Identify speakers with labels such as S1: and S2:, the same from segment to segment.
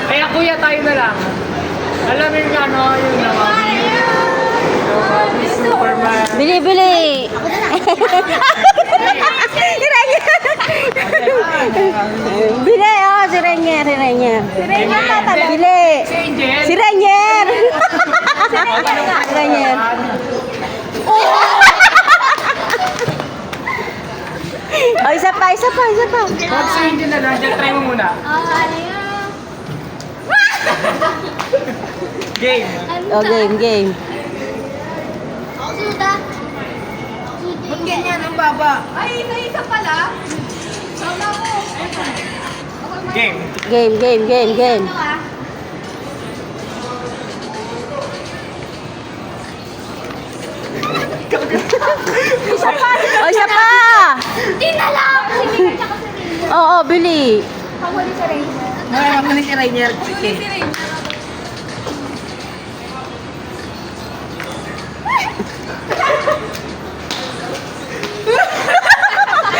S1: Kaya kuya tayo na lang. Alam mo yung ano, yung Superman.
S2: Bili! Bili, oh, si Rainier.
S1: Si Rainier tatalo.
S2: Bili!
S1: Si Angel.
S2: Si Rainier! Si Rainier. Oh, isa pa.
S1: Huwag si Angel na lang. Angel, try mo muna. Game.
S2: Oh, game.
S3: Ba't ganyan ang baba? Ay, isa pala.
S1: Game.
S2: Game. Oh, isa pa!
S3: Di na lang! Sige, tsaka si Rainier.
S2: Oo, bili.
S3: Pahuli si Rainier.
S1: Mahuli si Rainier.
S3: Pahuli si Rainier.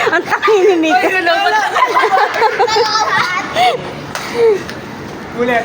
S2: Ang tangin ni Mika.
S1: Ulit.